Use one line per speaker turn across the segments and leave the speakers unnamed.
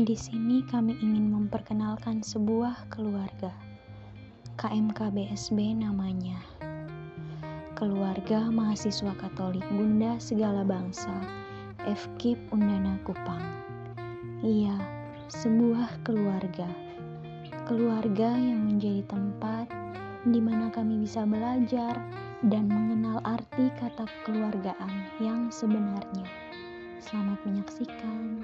Di sini kami ingin memperkenalkan sebuah keluarga. KMK BSB namanya. Keluarga Mahasiswa Katolik Bunda Segala Bangsa, FKIP Undana Kupang. Iya, sebuah keluarga. Keluarga yang menjadi tempat di mana kami bisa belajar dan mengenal arti kata keluargaan yang sebenarnya. Selamat menyaksikan.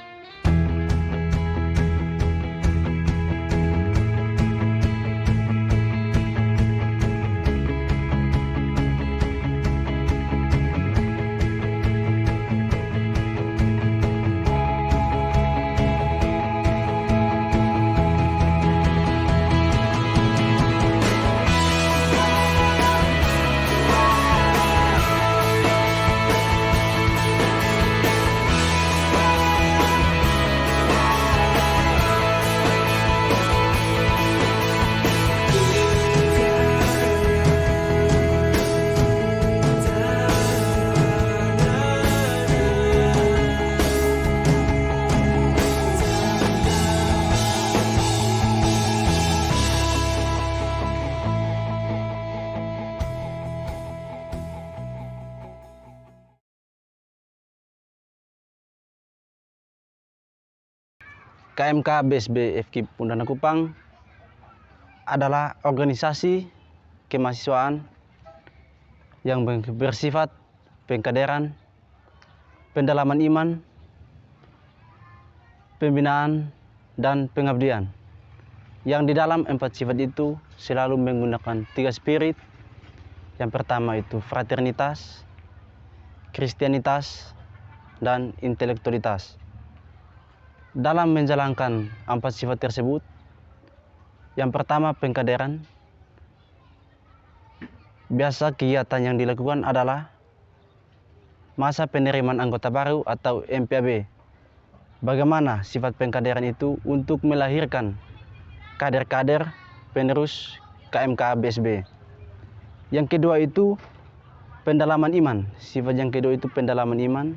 KMK BSB FKIP Undana Kupang adalah organisasi kemahasiswaan yang bersifat pengkaderan, pendalaman iman, pembinaan, dan pengabdian. Yang di dalam 4 sifat itu selalu menggunakan 3 spirit. Yang pertama itu fraternitas, kristianitas, dan intelektualitas. Dalam menjalankan 4 sifat tersebut, yang pertama pengkaderan. Biasa kegiatan yang dilakukan adalah masa penerimaan anggota baru atau MPAB. Bagaimana sifat pengkaderan itu untuk melahirkan kader-kader penerus KMK BSB. Yang kedua itu pendalaman iman. Sifat yang kedua itu pendalaman iman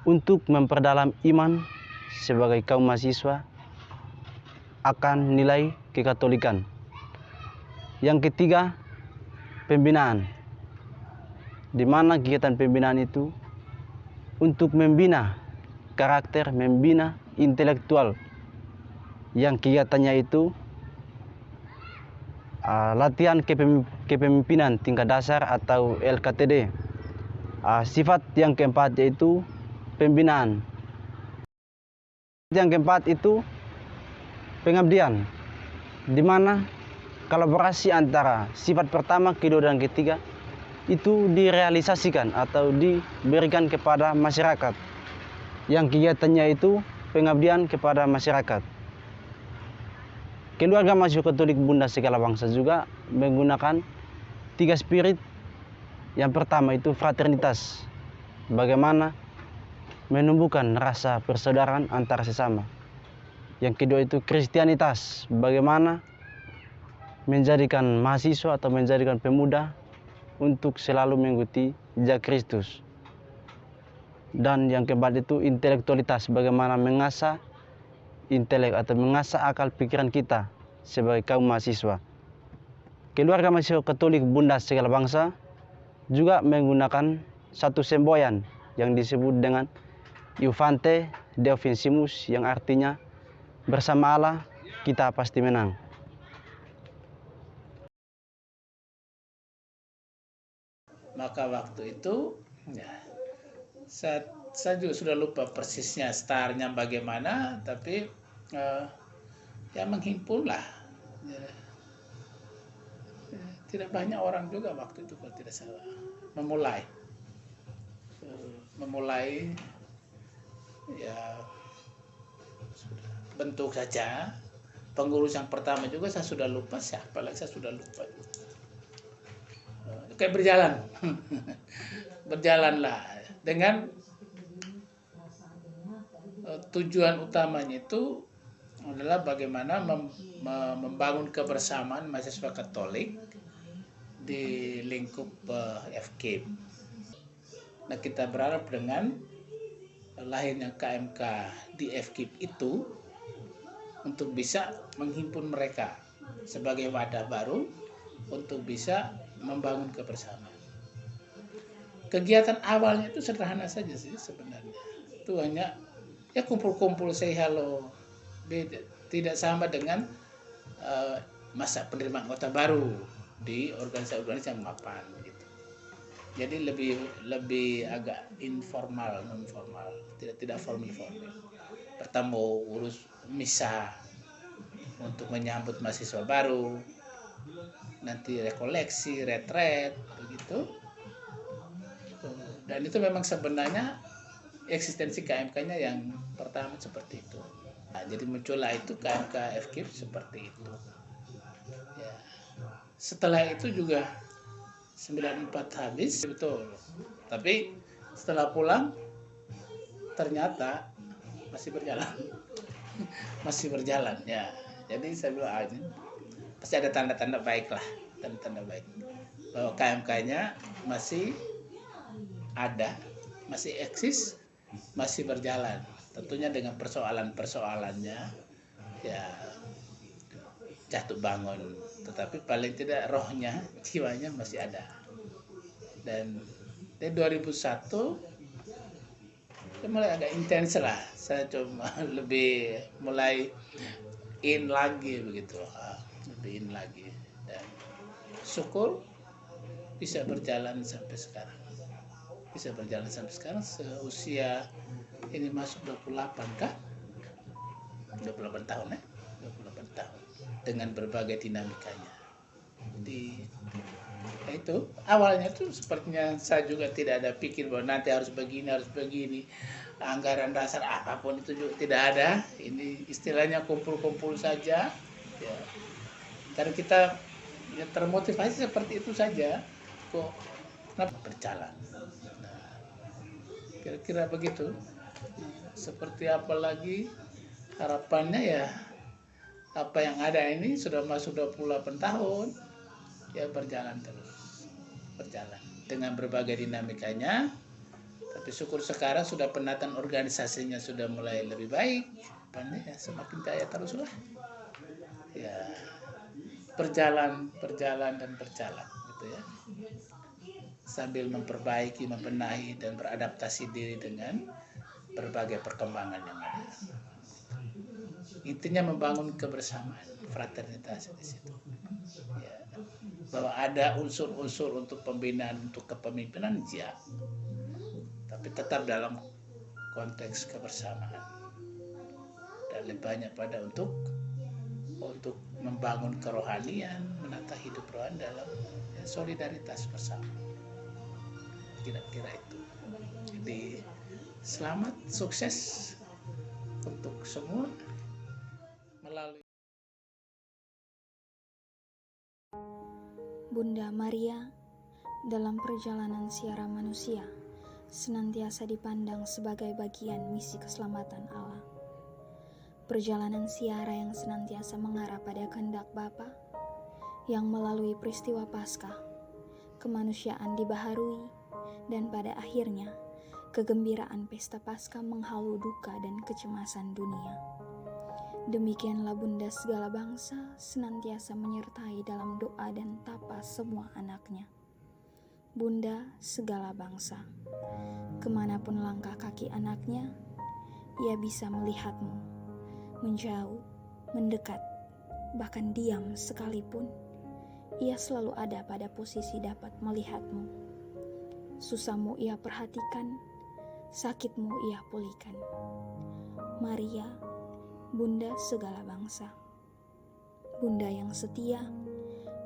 untuk memperdalam iman sebagai kaum mahasiswa akan nilai kekatolikan. Yang ketiga, pembinaan, di mana kegiatan pembinaan itu untuk membina karakter, membina intelektual, yang kegiatannya itu latihan kepemimpinan tingkat dasar atau LKTD. Sifat yang keempat yaitu pembinaan. Yang keempat itu pengabdian, di mana kolaborasi antara sifat pertama, kedua, dan ketiga itu direalisasikan atau diberikan kepada masyarakat. Yang kegiatannya itu pengabdian kepada masyarakat. Keluarga Mahasiswa Katolik Bunda Segala Bangsa juga menggunakan 3 spirit. Yang pertama itu fraternitas, bagaimana menumbuhkan rasa persaudaraan antara sesama. Yang kedua itu kristianitas, bagaimana menjadikan mahasiswa atau menjadikan pemuda untuk selalu mengikuti jejak Kristus. Dan yang keempat itu intelektualitas, bagaimana mengasah intelek atau mengasah akal pikiran kita sebagai kaum mahasiswa. Keluarga Mahasiswa Katolik Bunda Segala Bangsa juga menggunakan satu semboyan yang disebut dengan Iuvante Deo Vincimus, yang artinya bersama Allah kita pasti menang.
Maka waktu itu ya, saya juga sudah lupa persisnya startnya bagaimana, tapi ya menghimpun lah. Tidak banyak orang juga waktu itu kalau tidak salah memulai ya sudah bentuk saja. Pengurus yang pertama juga saya sudah lupa siapa lagi, saya sudah lupa. Kayak berjalanlah dengan tujuan utamanya itu adalah bagaimana membangun kebersamaan mahasiswa Katolik di lingkup FKIP. Nah, kita berharap dengan lahirnya KMK di FKIP itu untuk bisa menghimpun mereka sebagai wadah baru untuk bisa membangun kebersamaan. Kegiatan awalnya itu sederhana saja sih sebenarnya. Itu hanya ya kumpul-kumpul say hello. Tidak sama dengan masa penerimaan anggota baru di organisasi yang mapan gitu. Jadi lebih agak informal, non formal, tidak formal. Bertemu urus misa untuk menyambut mahasiswa baru, nanti rekoleksi, retret begitu. Dan itu memang sebenarnya eksistensi KMK-nya yang pertama seperti itu. Nah, jadi muncullah itu KMK FKIP seperti itu. Ya. Setelah itu juga 94 habis, betul. Tapi setelah pulang ternyata masih berjalan. Masih berjalan ya. Jadi saya bilang pasti ada tanda-tanda baik lah, tanda-tanda baik bahwa KMK-nya masih ada, masih eksis, masih berjalan. Tentunya dengan persoalan-persoalannya ya jatuh bangun, tetapi paling tidak rohnya, jiwanya masih ada. Dan dari 2001 saya mulai agak intens lah, saya cuma lebih mulai in lagi begitu, lebih in lagi, dan syukur bisa berjalan sampai sekarang. Seusia ini masuk 28 kah? 28 tahun ya? 28 tahun dengan berbagai dinamikanya. Jadi ya itu awalnya itu sepertinya saya juga tidak ada pikir bahwa nanti harus begini, anggaran dasar apapun itu juga tidak ada. Ini istilahnya kumpul-kumpul saja ya. Karena kita ya termotivasi seperti itu saja kok kenapa berjalan. Nah, kira-kira begitu. Seperti apa lagi harapannya ya, apa yang ada ini sudah masuk 28 tahun ya, berjalan terus, berjalan dengan berbagai dinamikanya. Tapi syukur sekarang sudah penataan organisasinya sudah mulai lebih baik, ya, semakin jaya teruslah ya, berjalan gitu ya, sambil memperbaiki, membenahi dan beradaptasi diri dengan berbagai perkembangan yang ada. Intinya membangun kebersamaan, fraternitas di situ. Ya, bahwa ada unsur-unsur untuk pembinaan, untuk kepemimpinan, ya, tapi tetap dalam konteks kebersamaan. Dan lebih banyak pada untuk membangun kerohanian, menata hidup rohani dalam ya, solidaritas bersama. Kira-kira itu. Jadi selamat, sukses untuk semua melalui
Bunda Maria dalam perjalanan siara manusia senantiasa dipandang sebagai bagian misi keselamatan Allah. Perjalanan siara yang senantiasa mengarah pada kehendak Bapa, yang melalui peristiwa Paskah, kemanusiaan dibaharui, dan pada akhirnya kegembiraan pesta Paskah menghalu duka dan kecemasan dunia. Demikianlah Bunda segala bangsa senantiasa menyertai dalam doa dan tapa semua anaknya. Bunda segala bangsa, kemanapun langkah kaki anaknya, ia bisa melihatmu. Menjauh, mendekat, bahkan diam sekalipun, ia selalu ada pada posisi dapat melihatmu. Susahmu ia perhatikan, sakitmu ia pulihkan. Maria, Bunda segala bangsa, Bunda yang setia,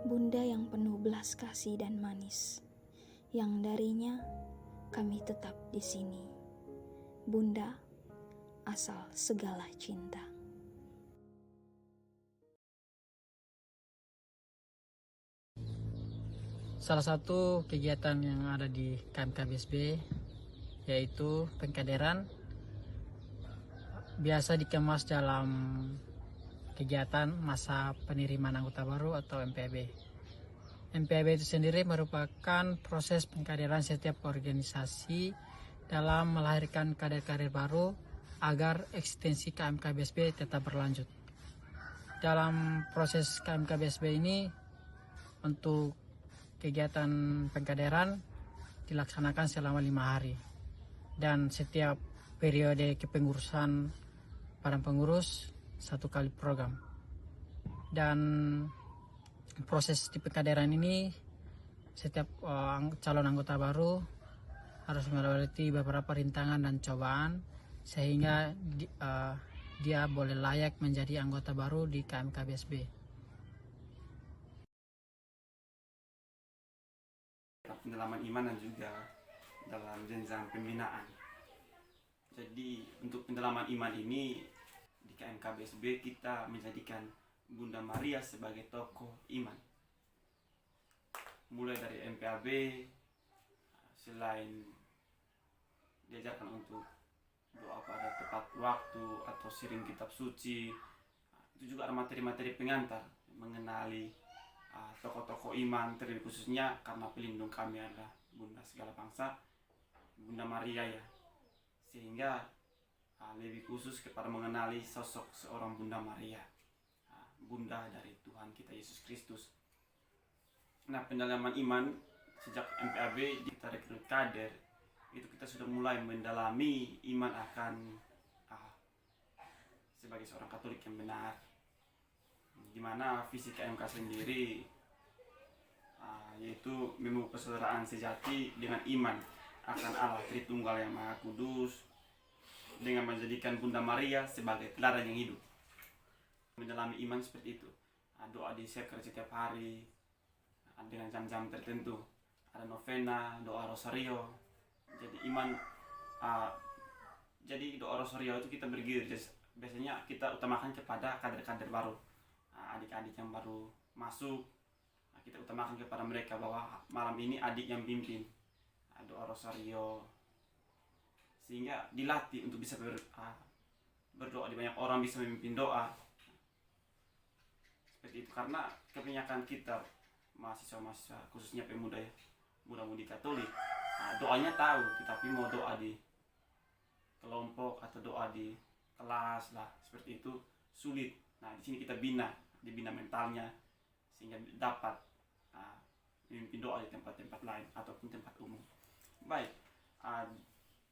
Bunda yang penuh belas kasih dan manis, yang darinya kami tetap di sini. Bunda, asal segala cinta.
Salah satu kegiatan yang ada di KMK BSB yaitu pengkaderan, biasa dikemas dalam kegiatan masa penerimaan anggota baru atau MPAB. MPAB itu sendiri merupakan proses pengkaderan setiap organisasi dalam melahirkan kader-kader baru agar eksistensi KMK BSB tetap berlanjut. dalam proses KMKBSB ini untuk kegiatan pengkaderan dilaksanakan selama 5 hari. Dan setiap periode kepengurusan para pengurus 1 kali program. Dan proses di pengkaderan ini setiap calon anggota baru harus melewati beberapa rintangan dan cobaan sehingga dia boleh layak menjadi anggota baru di KMKBSB.
Pendalaman iman dan juga dalam jenjang pembinaan. Jadi untuk pendalaman iman ini di KMKBSB kita menjadikan Bunda Maria sebagai tokoh iman. Mulai dari MPAB, selain diajarkan untuk doa pada tepat waktu atau siring kitab suci, itu juga ada materi-materi pengantar mengenali tokoh-tokoh iman, terlebih khususnya karena pelindung kami adalah Bunda segala bangsa, Bunda Maria ya, sehingga lebih khusus kepada mengenali sosok seorang Bunda Maria, Bunda dari Tuhan kita Yesus Kristus. Nah, pendalaman iman sejak MPAB kita rekrut kader, itu kita sudah mulai mendalami iman akan sebagai seorang Katolik yang benar, di mana visi KMK sendiri yaitu membangun persaudaraan sejati dengan iman akan Allah Tritunggal yang Maha Kudus, dengan menjadikan Bunda Maria sebagai teladan yang hidup. Mendalami iman seperti itu, doa di sekre setiap hari dengan jam-jam tertentu, ada novena, doa rosario. Jadi iman, jadi doa rosario itu kita bergilir. Biasanya kita utamakan kepada kader-kader baru, adik-adik yang baru masuk. Kita utamakan kepada mereka bahwa malam ini adik yang pimpin doa rosario, sehingga dilatih untuk bisa berdoa di banyak orang, bisa memimpin doa seperti itu. Karena kebanyakan kita mahasiswa khususnya pemuda ya, muda-mudi Katolik, doanya tahu, tetapi mau doa di kelompok atau doa di kelas lah seperti itu sulit. Nah, di sini kita dibina mentalnya sehingga dapat memimpin doa di tempat-tempat lain ataupun tempat umum. Baik,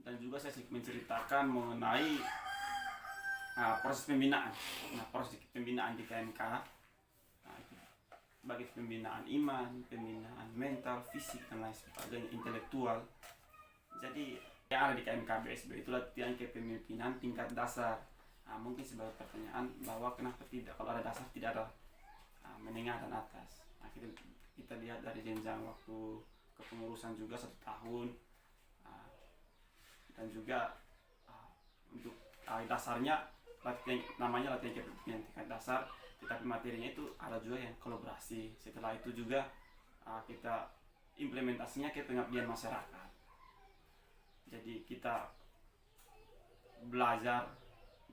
dan juga saya menceritakan mengenai proses pembinaan. Nah, proses pembinaan di KMK, bagi pembinaan iman, pembinaan mental, fisik, dan lain sebagainya, intelektual. Jadi yang ada di KMKBSB itu latihan kepemimpinan tingkat dasar. Mungkin sebagai pertanyaan bahwa kenapa tidak, kalau ada dasar tidak ada menengah dan atas. Kita lihat dari jenjang waktu kepengurusan juga 1 tahun, dan juga untuk dasarnya namanya latihan kepemimpinan tingkat dasar, tetapi materinya itu ada juga yang kolaborasi. Setelah itu juga kita implementasinya ke pengabdian masyarakat. Jadi kita belajar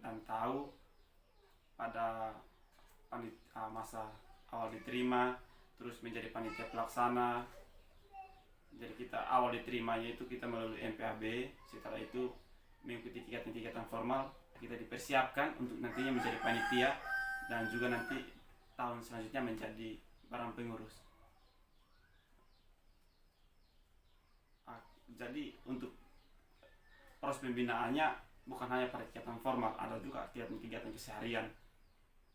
dan tahu pada masa awal diterima, terus menjadi panitia pelaksana. Jadi kita awal diterima yaitu kita melalui MPAB, setelah itu mengikuti kegiatan-kegiatan formal, kita dipersiapkan untuk nantinya menjadi panitia dan juga nanti tahun selanjutnya menjadi barang pengurus. Jadi untuk proses pembinaannya bukan hanya pada kegiatan formal, ada juga kegiatan-kegiatan keseharian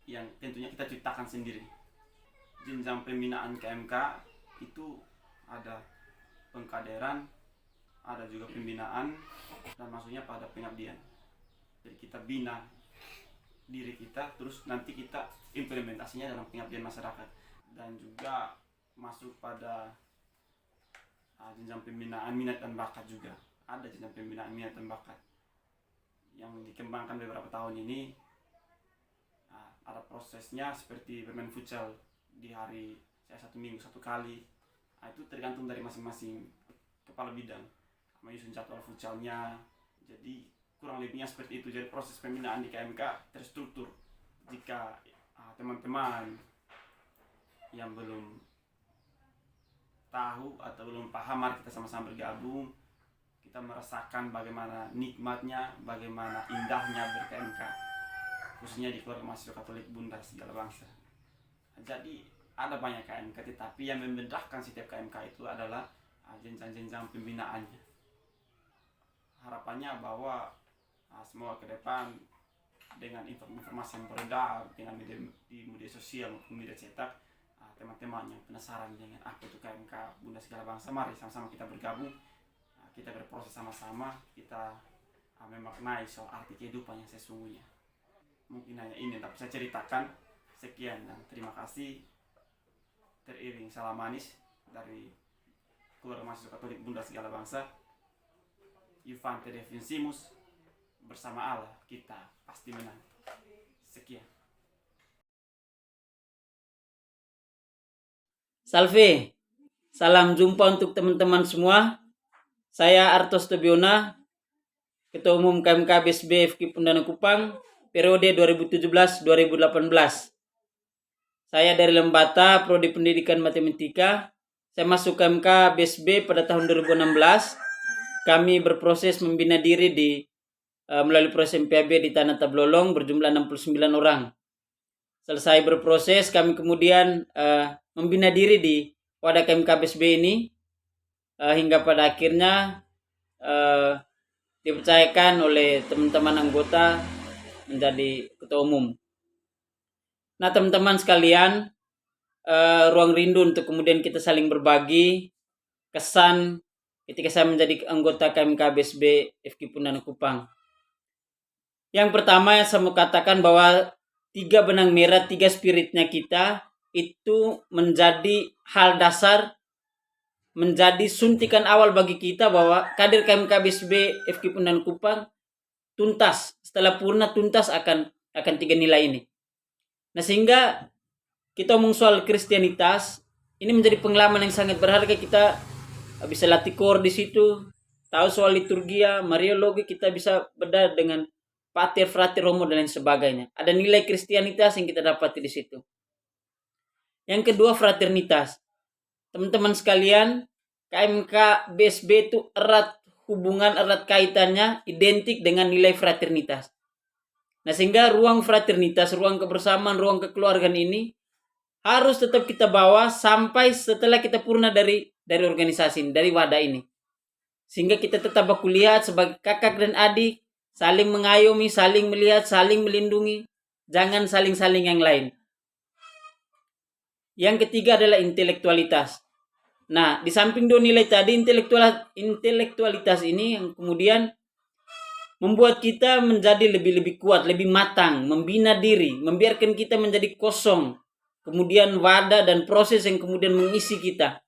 yang tentunya kita ciptakan sendiri. Jenjang pembinaan KMK itu ada pengkaderan, ada juga pembinaan, dan maksudnya pada pengabdian. Jadi kita bina diri kita, terus nanti kita implementasinya dalam pengabdian masyarakat. Dan juga masuk pada jenjang pembinaan minat dan bakat juga. Ada jenjang pembinaan minat dan bakat yang dikembangkan beberapa tahun ini. Ada prosesnya seperti bermain futsal di hari saya 1 minggu 1 kali. Itu tergantung dari masing-masing kepala bidang menyusun jadwal futsalnya. Jadi kurang lebihnya seperti itu. Jadi proses pembinaan di KMK terstruktur. Jika teman-teman yang belum tahu atau belum paham, mari kita sama-sama bergabung. Kita merasakan bagaimana nikmatnya, bagaimana indahnya ber-KMK. khususnya di keluarga mahasiswa Katolik Bunda segala bangsa. Jadi ada banyak KMK, tetapi yang membedakan setiap KMK itu adalah jenjang-jenjang pembinaannya. Harapannya bahwa semua ke depan dengan informasi yang beredar dengan di media sosial maupun media cetak, teman-teman yang penasaran dengan apa itu KMK Bunda Segala Bangsa, mari sama-sama kita bergabung, kita berproses sama-sama, kita memaknai soal arti kehidupan yang sesungguhnya. Mungkin hanya ini yang dapat saya ceritakan. Sekian dan terima kasih. Teriring salam manis dari keluarga mahasiswa Katolik Bunda Segala Bangsa. Iuvante de Vincimus, bersama Allah kita pasti menang. Sekian.
Salve, salam jumpa untuk teman-teman semua. Saya Artos Tobiona, Ketua Umum KMK BSB FKIP Undana Kupang, periode 2017-2018. Saya dari Lembata, Prodi Pendidikan Matematika. Saya masuk KMK BSB pada tahun 2016. Kami berproses membina diri melalui proses MPAB di Tanah Tablolong berjumlah 69 orang. Selesai berproses, kami kemudian membina diri di wadah KMK BSB ini hingga pada akhirnya dipercayakan oleh teman-teman anggota menjadi ketua umum. Nah, teman-teman sekalian, ruang rindu untuk kemudian kita saling berbagi kesan ketika saya menjadi anggota KMK BSB FKIP Undana Kupang. Yang pertama yang saya mau katakan bahwa 3 benang merah, 3 spiritnya kita itu menjadi hal dasar, menjadi suntikan awal bagi kita bahwa kader KMK BSB FKIP Undana Kupang tuntas, setelah purna tuntas akan 3 nilai ini. Nah, sehingga kita ngomong soal Kristianitas, ini menjadi pengalaman yang sangat berharga. Kita bisa latih core di situ, tahu soal liturgia, Mariologi, kita bisa bedah dengan Pater, Frater, Romo dan lain sebagainya. Ada nilai Kristianitas yang kita dapati di situ. Yang kedua, fraternitas. Teman-teman sekalian, KMK BSB itu erat hubungan, erat kaitannya, identik dengan nilai fraternitas. Nah, sehingga ruang fraternitas, ruang kebersamaan, ruang kekeluargaan ini harus tetap kita bawa sampai setelah kita purna dari organisasi ini, dari wadah ini. Sehingga kita tetap baku lihat sebagai kakak dan adik, saling mengayomi, saling melihat, saling melindungi, jangan saling-saling yang lain. Yang ketiga adalah intelektualitas. Nah, di samping 2 nilai tadi, intelektualitas ini yang kemudian membuat kita menjadi lebih kuat, lebih matang, membina diri, membiarkan kita menjadi kosong. Kemudian wadah dan proses yang kemudian mengisi kita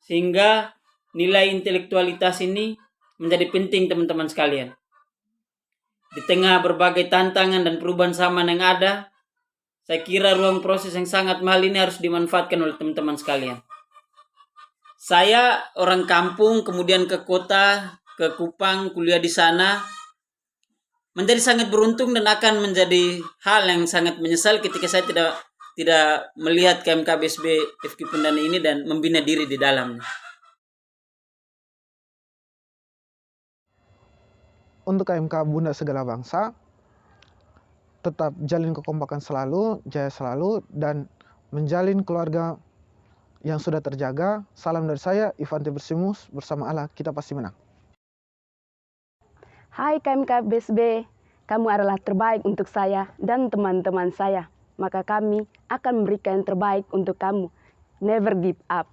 sehingga nilai intelektualitas ini menjadi penting, teman-teman sekalian. Di tengah berbagai tantangan dan perubahan zaman yang ada, saya kira ruang proses yang sangat mahal ini harus dimanfaatkan oleh teman-teman sekalian. Saya orang kampung, kemudian ke kota, ke Kupang, kuliah di sana, menjadi sangat beruntung dan akan menjadi hal yang sangat menyesal ketika saya tidak melihat KMK BSB FKIP Undana ini dan membina diri di dalamnya.
Untuk KMK Bunda Segala Bangsa, tetap jalin kekompakan selalu, jaya selalu, dan menjalin keluarga yang sudah terjaga. Salam dari saya, Iuvante Vincimus, bersama Allah kita pasti menang.
Hai KMK BSB, kamu adalah terbaik untuk saya dan teman-teman saya. Maka kami akan memberikan yang terbaik untuk kamu. Never give up.